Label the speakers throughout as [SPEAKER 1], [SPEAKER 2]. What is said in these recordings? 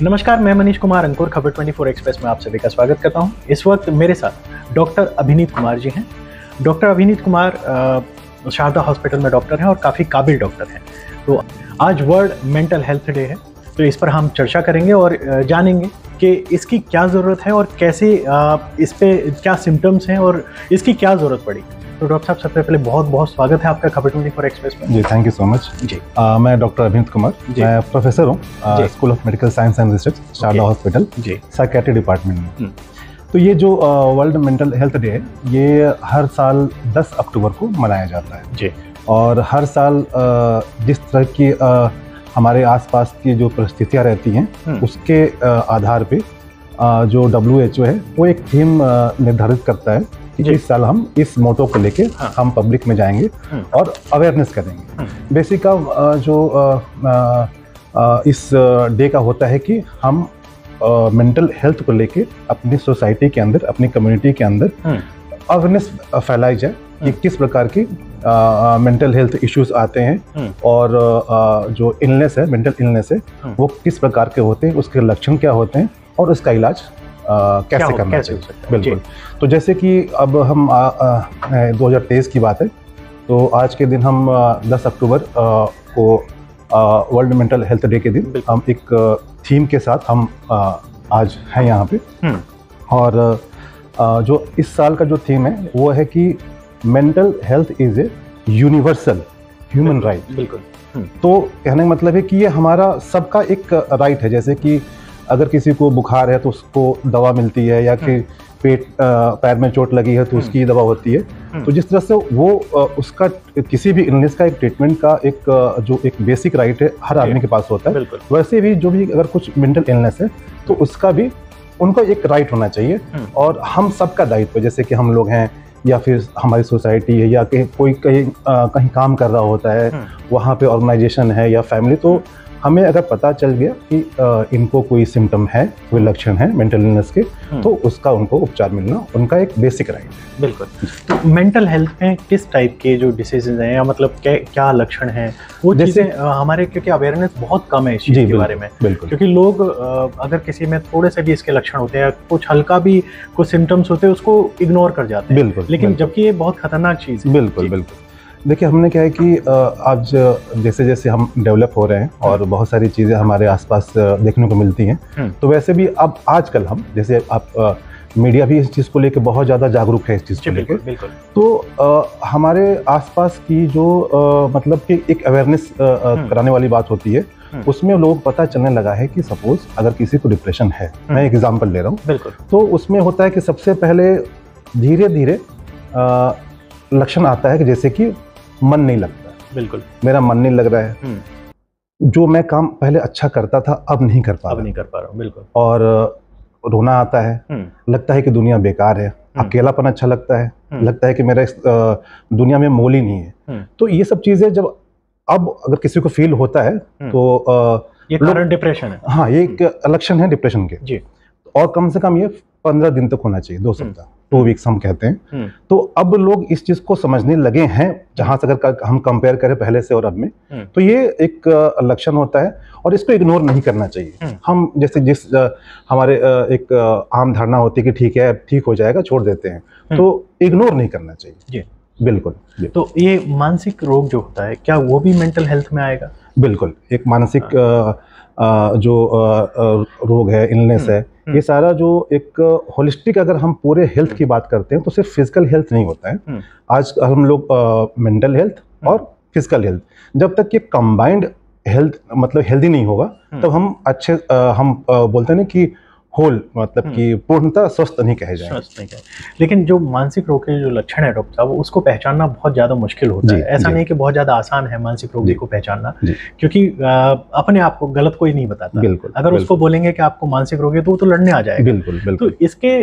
[SPEAKER 1] नमस्कार, मैं मनीष कुमार अंकुर खबर 24 एक्सप्रेस में आप सभी का स्वागत करता हूं। इस वक्त मेरे साथ डॉक्टर अभिनीत कुमार जी हैं। डॉक्टर अभिनीत कुमार शारदा हॉस्पिटल में डॉक्टर हैं और काफ़ी काबिल डॉक्टर हैं। तो आज वर्ल्ड मेंटल हेल्थ डे है, तो इस पर हम चर्चा करेंगे और जानेंगे कि इसकी क्या ज़रूरत है और कैसे इस पे क्या सिम्टम्स हैं और इसकी क्या ज़रूरत पड़ी। तो डॉक्टर साहब, सबसे पहले बहुत बहुत स्वागत है आपका खबर 24 एक्सप्रेस में।
[SPEAKER 2] जी, थैंक यू सो मच।
[SPEAKER 1] जी,
[SPEAKER 2] मैं डॉक्टर अभिनीत कुमार, मैं प्रोफेसर हूँ school of medical science and research, Sharda hospital, psychiatry department में। तो ये जो वर्ल्ड मेंटल हेल्थ डे है, ये हर साल 10 अक्टूबर को मनाया जाता है। जी। और हर साल जिस तरह की हमारे आसपास की जो परिस्थितियाँ रहती हैं, उसके आधार पे जो WHO है वो एक थीम निर्धारित करता है कि इस साल हम इस मोटो को लेके हम पब्लिक में जाएंगे और अवेयरनेस करेंगे। बेसिक जो इस डे का होता है कि हम मेंटल हेल्थ को लेके अपनी सोसाइटी के अंदर, अपनी कम्युनिटी के अंदर अवेयरनेस फैलाई जाए कि किस प्रकार की मेंटल हेल्थ इश्यूज आते हैं और जो इलनेस है, मेंटल इलनेस है, वो किस प्रकार के होते हैं, उसके लक्षण क्या होते हैं और उसका इलाज कैसे करना चाहिए। बिल्कुल। तो जैसे कि अब हम 2023 की बात है, तो आज के दिन हम 10 अक्टूबर को वर्ल्ड मेंटल हेल्थ डे के दिन हम एक थीम के साथ हम आज हैं यहाँ पे। और जो इस साल का जो थीम है वो है कि mental health is a universal human right. बिल्कुल। तो कहने का मतलब है कि ये हमारा सबका एक राइट है। जैसे कि अगर किसी को बुखार है तो उसको दवा मिलती है, या कि पैर में चोट लगी है तो उसकी दवा होती है। तो जिस तरह से वो उसका किसी भी इलनेस का एक ट्रीटमेंट का एक बेसिक राइट है, हर आदमी के पास होता है। वैसे भी जो भी अगर कुछ मेंटल इलनेस है तो उसका भी उनको एक राइट होना चाहिए। और हम सबका दायित्व है, जैसे कि हम लोग हैं या फिर हमारी सोसाइटी है या कोई कहीं काम कर रहा होता है, वहाँ पे ऑर्गेनाइजेशन है या फैमिली, तो हमें अगर पता चल गया कि इनको कोई सिम्टम है, कोई लक्षण है मेंटल इलनेस के, तो उसका उनको उपचार मिलना उनका एक बेसिक राइट है। बिल्कुल।
[SPEAKER 1] तो मेंटल हेल्थ में किस टाइप के जो डिसीजेज हैं या मतलब क्या लक्षण हैं, वो चीज़ें हमारे, क्योंकि अवेयरनेस बहुत कम है इस चीज़ के बारे में। बिल्कुल। क्योंकि लोग अगर किसी में थोड़े से भी इसके लक्षण होते हैं, कुछ हल्का भी कुछ सिम्टम्स होते हैं, उसको इग्नोर कर जाते हैं। बिल्कुल। लेकिन जबकि ये बहुत खतरनाक चीज़ है।
[SPEAKER 2] बिल्कुल बिल्कुल। देखिए, हमने क्या है कि आज जैसे जैसे हम डेवलप हो रहे हैं और बहुत सारी चीज़ें हमारे आसपास देखने को मिलती हैं, तो वैसे भी अब आजकल हम, जैसे आप मीडिया भी इस चीज़ को लेकर बहुत ज़्यादा जागरूक है इस चीज़ को लेकर। तो हमारे आसपास की जो मतलब कि एक अवेयरनेस कराने वाली बात होती है, उसमें लोग पता चलने लगा है कि सपोज अगर किसी को डिप्रेशन है, मैं एग्जाम्पल ले रहा हूँ, तो उसमें होता है कि सबसे पहले धीरे धीरे लक्षण आता है कि जैसे कि मन नहीं लगता। बिल्कुल। मेरा मन नहीं लग रहा है, जो मैं काम पहले अच्छा करता था अब नहीं कर पा रहा हूँ। बिल्कुल। और रोना आता है, लगता है कि दुनिया बेकार है, अकेलापन अच्छा लगता है, लगता है कि मेरा इस दुनिया में मोल ही नहीं है। तो ये सब चीजें जब अब अगर किसी को फील होता है तो
[SPEAKER 1] ये कारण डिप्रेशन है।
[SPEAKER 2] हाँ, ये एक लक्षण है डिप्रेशन के। जी। और कम से कम ये 15 दिन तक होना चाहिए, 2 सप्ताह, 2 वीक्स हम कहते हैं। तो अब लोग इस चीज को समझने लगे हैं, जहां से अगर हम कंपेयर करें पहले से और अब में, तो ये एक लक्षण होता है और इसको इग्नोर नहीं करना चाहिए। हम जैसे जिस हमारे एक आम धारणा होती है कि ठीक है, ठीक हो जाएगा, छोड़ देते हैं, तो इग्नोर नहीं करना चाहिए। जी बिल्कुल।
[SPEAKER 1] तो ये मानसिक रोग जो होता है, क्या वो भी मेंटल हेल्थ में आएगा?
[SPEAKER 2] बिल्कुल। एक मानसिक जो रोग है, इलनेस है, ये सारा जो एक होलिस्टिक, अगर हम पूरे हेल्थ की बात करते हैं तो सिर्फ फिजिकल हेल्थ नहीं होता है। आज हम लोग मेंटल हेल्थ और फिजिकल हेल्थ, जब तक ये कंबाइंड हेल्थ मतलब हेल्दी नहीं होगा, तब हम अच्छे हम बोलते हैं ना कि होल, मतलब कि पूर्णतः स्वस्थ नहीं कहे जाएंगे।
[SPEAKER 1] लेकिन जो मानसिक रोग के जो लक्षण है डॉक्टर साहब, उसको पहचानना बहुत ज़्यादा मुश्किल होता है। ऐसा नहीं कि बहुत ज़्यादा आसान है मानसिक रोगी को पहचानना, क्योंकि अपने आप को गलत कोई नहीं बताता। बिल्कुल। अगर उसको बोलेंगे कि आपको मानसिक रोग है तो वो तो लड़ने आ जाएगा। बिल्कुल बिल्कुल। तो इसके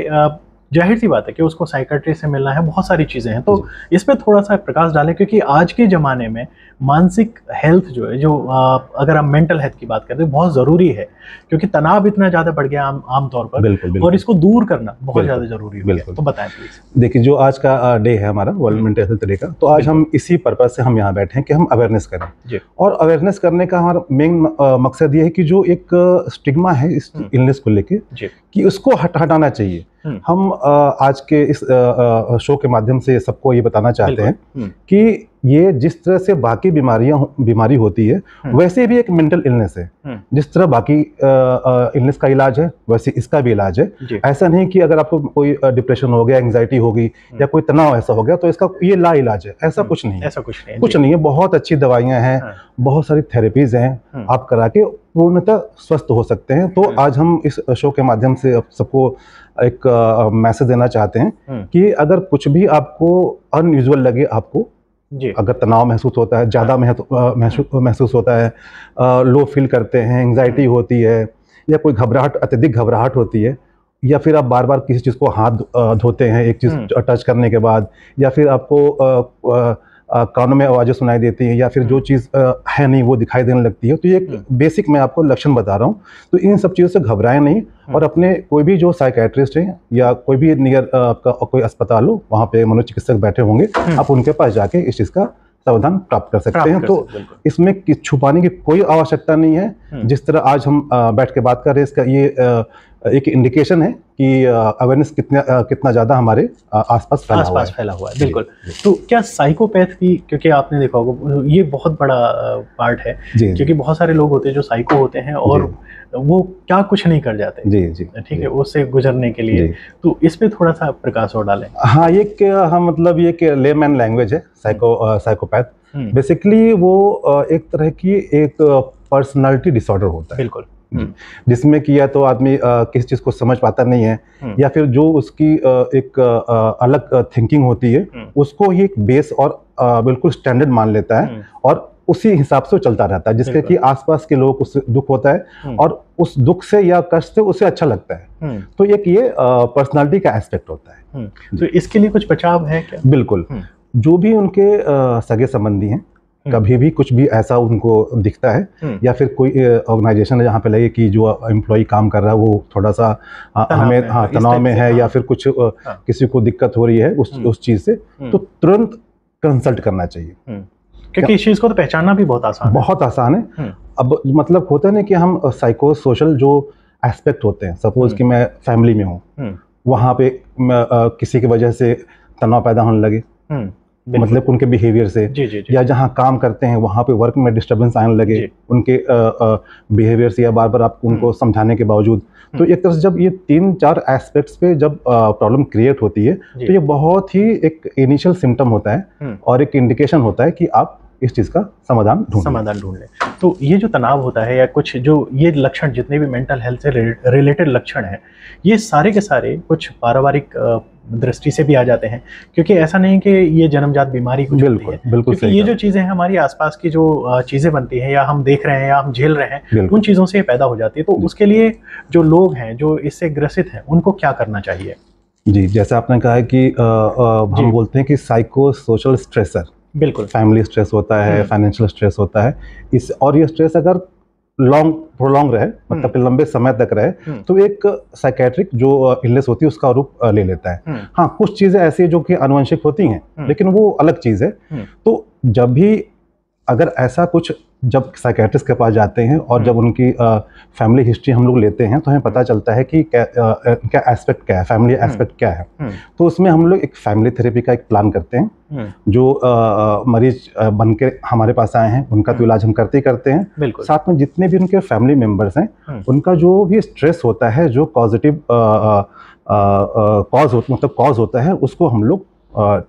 [SPEAKER 1] जाहिर सी बात है कि उसको साइकेट्रिस्ट से मिलना है, बहुत सारी चीज़ें हैं। तो इस पे थोड़ा सा प्रकाश डालें, क्योंकि आज के ज़माने में मानसिक हेल्थ जो है, जो अगर हम मेंटल हेल्थ की बात करते हैं, बहुत ज़रूरी है, क्योंकि तनाव इतना ज़्यादा बढ़ गया आम तौर पर।
[SPEAKER 2] बिल्कुल,
[SPEAKER 1] और इसको दूर करना बहुत ज़्यादा ज़रूरी हो गया। तो बताएं प्लीज़।
[SPEAKER 2] देखिए, जो आज का डे है हमारा वर्ल्ड मेंटल हेल्थ डे का, तो आज हम इसी पर्पज से हम यहाँ बैठे हैं कि हम अवेयरनेस करें। और अवेयरनेस करने का हमारा मेन मकसद ये है कि जो एक स्टिग्मा है इस इलनेस को लेके, कि उसको हटाना चाहिए। हम आज के इस शो के माध्यम से सबको ये बताना चाहते हैं कि ये जिस तरह से बाकी बीमारी होती है, वैसे भी एक मेंटल इलनेस है। जिस तरह बाकी इलनेस का इलाज है, वैसे इसका भी इलाज है। ऐसा नहीं कि अगर आपको कोई डिप्रेशन हो गया, एंजाइटी हो गई या कोई तनाव ऐसा हो गया तो इसका ये ला इलाज है, ऐसा कुछ नहीं है। कुछ नहीं है। बहुत अच्छी दवाइयाँ हैं, बहुत सारी थेरेपीज हैं, आप करा के पूर्णतः स्वस्थ हो सकते हैं। तो आज हम इस शो के माध्यम से सबको एक मैसेज देना चाहते हैं कि अगर कुछ भी आपको अनयूजुअल लगे, आपको अगर तनाव महसूस होता है, ज़्यादा महसूस होता है, लो फील करते हैं, एंजाइटी होती है, या कोई घबराहट, अत्यधिक घबराहट होती है, या फिर आप बार बार किसी चीज़ को हाथ धोते हैं एक चीज़ टच करने के बाद, या फिर आपको कानों में आवाज़ें सुनाई देती हैं, या फिर जो चीज़ है नहीं वो दिखाई देने लगती है, तो ये एक बेसिक मैं आपको लक्षण बता रहा हूँ। तो इन सब चीज़ों से घबराएं नहीं, और अपने कोई भी जो साइकेट्रिस्ट है या कोई भी नियर आपका कोई अस्पताल हो, वहाँ पे मनोचिकित्सक बैठे होंगे, आप उनके पास जाके इस चीज़ का समाधान प्राप्त कर सकते हैं। तो इसमें छुपाने की कोई आवश्यकता नहीं है। जिस तरह आज हम बैठ के बात कर रहे हैं, इसका ये एक इंडिकेशन है कि अवेयरनेस कितना ज़्यादा हमारे आसपास फैला हुआ है।
[SPEAKER 1] बिल्कुल। तो क्या साइकोपैथ की, क्योंकि आपने देखा होगा ये बहुत बड़ा पार्ट है, क्योंकि बहुत सारे लोग होते हैं जो साइको होते हैं और वो क्या कुछ नहीं कर जाते।
[SPEAKER 2] जी
[SPEAKER 1] ठीक है, उससे गुजरने के लिए। तो इस पे थोड़ा सा प्रकाश और डालें।
[SPEAKER 2] हाँ, ये हम मतलब ये कि लेमैन लैंग्वेज है साइकोपैथ। बेसिकली वो एक तरह की एक पर्सनालिटी डिसऑर्डर होता है।
[SPEAKER 1] बिल्कुल।
[SPEAKER 2] जिसमें कि या तो आदमी किसी चीज़ को समझ पाता नहीं है, या फिर जो उसकी एक अलग थिंकिंग होती है उसको ही एक बेस और बिल्कुल स्टैंडर्ड मान लेता है, और उसी हिसाब से चलता रहता है, जिसके कि आसपास के लोगों को दुख होता है और उस दुख से या कष्ट से उसे अच्छा लगता है। तो एक ये पर्सनालिटी का एस्पेक्ट होता है।
[SPEAKER 1] तो इसके लिए कुछ बचाव है क्या?
[SPEAKER 2] बिल्कुल। जो भी उनके सगे संबंधी हैं, कभी भी कुछ भी ऐसा उनको दिखता है, या फिर कोई ऑर्गेनाइजेशन है जहाँ पे लगे कि जो एम्प्लॉय काम कर रहा है वो थोड़ा सा हमें तनाव में है, या फिर कुछ किसी को दिक्कत हो रही है उस चीज़ से, तो तुरंत कंसल्ट करना चाहिए,
[SPEAKER 1] क्योंकि इस चीज़ को तो पहचानना भी बहुत आसान
[SPEAKER 2] है। अब मतलब होता है ना कि हम साइको सोशल जो एस्पेक्ट होते हैं, सपोज कि मैं फैमिली में हूँ, वहाँ पे किसी की वजह से तनाव पैदा होने लगे, मतलब उनके बिहेवियर से, या जहाँ काम करते हैं वहाँ पे वर्क में डिस्टर्बेंस आने लगे उनके बिहेवियर से, या बार बार आप उनको समझाने के बावजूद, तो एक तरह से जब ये 3-4 एस्पेक्ट्स पे जब प्रॉब्लम क्रिएट होती है, तो ये बहुत ही एक इनिशियल सिम्टम होता है और एक इंडिकेशन होता है कि आप इस चीज़ का समाधान ढूंढ लें।
[SPEAKER 1] तो ये जो तनाव होता है, या कुछ जो ये लक्षण, जितने भी मेंटल हेल्थ से रिलेटेड लक्षण हैं, ये सारे के सारे कुछ पारिवारिक दृष्टि से भी आ जाते हैं, क्योंकि ऐसा नहीं कि ये जन्मजात बीमारी कुछ होती है।
[SPEAKER 2] बिल्कुल,
[SPEAKER 1] क्योंकि ये जो चीज़ें हैं हमारी आसपास की जो चीज़ें बनती हैं, या हम देख रहे हैं या हम झेल रहे हैं, उन चीज़ों से ये पैदा हो जाती है। तो उसके लिए जो लोग हैं जो इससे ग्रसित हैं, उनको क्या करना चाहिए?
[SPEAKER 2] जी, जैसा आपने कहा है कि हम बोलते हैं कि साइको सोशल स्ट्रेसर,
[SPEAKER 1] बिल्कुल,
[SPEAKER 2] फैमिली स्ट्रेस होता है, फाइनेंशियल स्ट्रेस होता है, और ये स्ट्रेस अगर प्रोलॉन्ग रहे, मतलब लंबे समय तक रहे, तो एक साइकेट्रिक जो इलनेस होती है उसका रूप ले लेता है। हाँ, कुछ चीज़ें ऐसी है जो कि आनुवंशिक होती हैं, लेकिन वो अलग चीज़ है। तो जब भी अगर ऐसा कुछ, जब साइकेट्रिस्ट के पास जाते हैं और जब उनकी फैमिली हिस्ट्री हम लोग लेते हैं, तो हमें पता चलता है कि क्या एस्पेक्ट क्या है, फैमिली एस्पेक्ट क्या है। तो उसमें हम लोग एक फैमिली थेरेपी का एक प्लान करते हैं। जो मरीज बन के हमारे पास आए हैं उनका तो इलाज हम करते ही करते हैं, साथ में जितने भी उनके फैमिली मेम्बर्स हैं उनका जो भी स्ट्रेस होता है, जो पॉजिटिव कॉज होता है, उसको हम लोग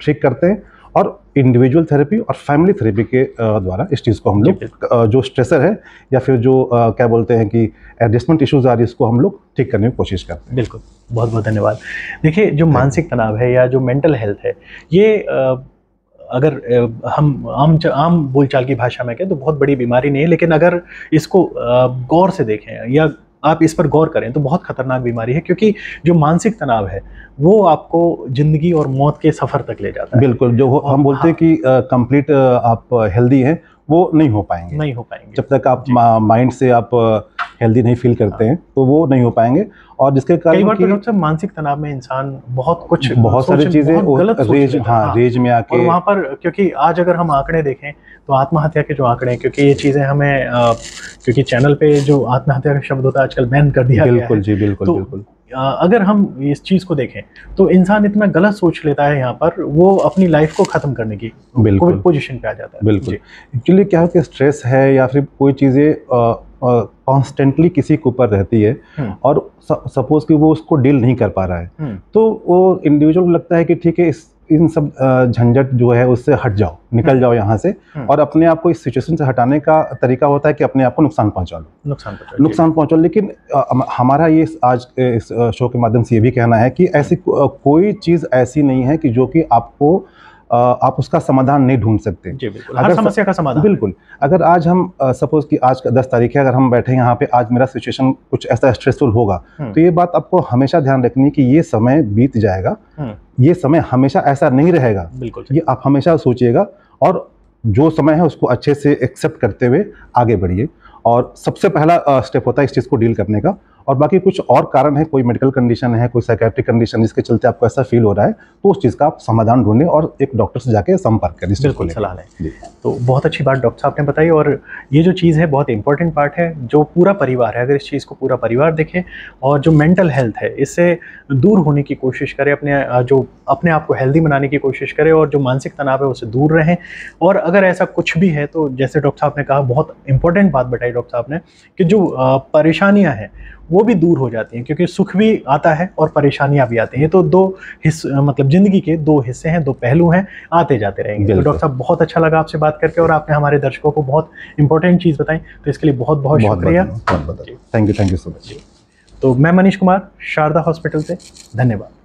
[SPEAKER 2] ठीक करते हैं। और इंडिविजुअल थेरेपी और फैमिली थेरेपी के द्वारा इस चीज़ को हम लोग जो स्ट्रेसर है, या फिर जो क्या बोलते हैं कि एडजस्टमेंट इश्यूज आ रही है, इसको हम लोग ठीक करने की कोशिश करते हैं।
[SPEAKER 1] बिल्कुल, बहुत बहुत धन्यवाद। देखिए, जो मानसिक तनाव है या जो मेंटल हेल्थ है, ये अगर हम आम बोलचाल की भाषा में कहें तो बहुत बड़ी बीमारी नहीं है, लेकिन अगर इसको गौर से देखें या आप इस पर गौर करें तो बहुत खतरनाक बीमारी है, क्योंकि जो मानसिक तनाव है वो आपको जिंदगी और मौत के सफर तक ले जाता है।
[SPEAKER 2] बिल्कुल, जो हम बोलते हैं कि कंप्लीट आप हेल्दी हैं, वो नहीं हो पाएंगे जब तक आप माइंड से आप हेल्दी नहीं फील करते हैं, तो वो नहीं हो पाएंगे। और जिसके कारण
[SPEAKER 1] कई बार तो डॉक्टर साहब मानसिक तनाव में इंसान बहुत
[SPEAKER 2] सारी चीजें रेज में आके,
[SPEAKER 1] और वहाँ पर क्योंकि आज अगर हम आंकड़े देखें तो आत्महत्या के जो आंकड़े हैं, क्योंकि ये चीजें हमें क्योंकि चैनल पे जो आत्महत्या का शब्द होता है आजकल बैन कर दिया गया है।
[SPEAKER 2] बिल्कुल जी, बिल्कुल बिल्कुल।
[SPEAKER 1] अगर हम इस चीज को देखें तो इंसान इतना गलत सोच लेता है, यहाँ पर वो अपनी लाइफ को खत्म करने की पोजीशन पे आ जाता है।
[SPEAKER 2] बिल्कुल, एक्चुअली क्या है कि स्ट्रेस है या फिर कोई चीजें कॉन्स्टेंटली किसी के ऊपर रहती है और सपोज कि वो उसको डील नहीं कर पा रहा है, तो वो इंडिविजुअल को लगता है कि ठीक है, इन सब झंझट जो है उससे हट जाओ, निकल जाओ यहाँ से, और अपने आप को इस सिचुएशन से हटाने का तरीका होता है कि अपने आप को नुकसान पहुँचा लो, नुकसान पहुँचा लो। लेकिन हमारा ये आज इस शो के माध्यम से ये भी कहना है कि ऐसी कोई चीज़ ऐसी नहीं है कि जो कि आप उसका समाधान नहीं ढूंढ सकते।
[SPEAKER 1] जी बिल्कुल, हर समस्या का समाधान।
[SPEAKER 2] बिल्कुल, अगर आज हम सपोज कि आज 10 तारीख है, अगर हम बैठे यहाँ पे, आज मेरा सिचुएशन कुछ ऐसा स्ट्रेसफुल होगा, तो ये बात आपको हमेशा ध्यान रखनी है कि ये समय बीत जाएगा, ये समय हमेशा ऐसा नहीं रहेगा।
[SPEAKER 1] बिल्कुल,
[SPEAKER 2] ये आप हमेशा सोचिएगा और जो समय है उसको अच्छे से एक्सेप्ट करते हुए आगे बढ़िए। और सबसे पहला स्टेप होता है इस चीज़ को डील करने का। और बाकी कुछ और कारण है, कोई मेडिकल कंडीशन है, कोई साइकेट्रिक कंडीशन जिसके चलते आपको ऐसा फील हो रहा है, तो उस चीज़ का आप समाधान ढूंढें और एक डॉक्टर से जाके संपर्क करें।
[SPEAKER 1] बिल्कुल सलाह लें। तो बहुत अच्छी बात डॉक्टर साहब ने बताई, और ये जो चीज़ है बहुत इंपॉर्टेंट पार्ट है, जो पूरा परिवार है, अगर इस चीज़ को पूरा परिवार देखे और जो मेंटल हेल्थ है इससे दूर होने की कोशिश करे, अपने आप को हेल्दी बनाने की कोशिश करे, और जो मानसिक तनाव है उससे दूर रहें। और अगर ऐसा कुछ भी है तो जैसे डॉक्टर साहब ने कहा, बहुत इंपॉर्टेंट बात बताई डॉक्टर साहब ने, कि जो परेशानियां हैं वो भी दूर हो जाती हैं, क्योंकि सुख भी आता है और परेशानियां भी आती हैं। तो दो हिस्से, मतलब जिंदगी के दो हिस्से हैं, दो पहलू हैं, आते जाते रहेंगे। तो डॉक्टर साहब बहुत अच्छा लगा आपसे बात करके, और आपने हमारे दर्शकों को बहुत इंपॉर्टेंट चीज़ बताई, तो इसके लिए बहुत बहुत शुक्रिया।
[SPEAKER 2] Thank you so much.
[SPEAKER 1] तो मैं मनीष कुमार, शारदा हॉस्पिटल से, धन्यवाद।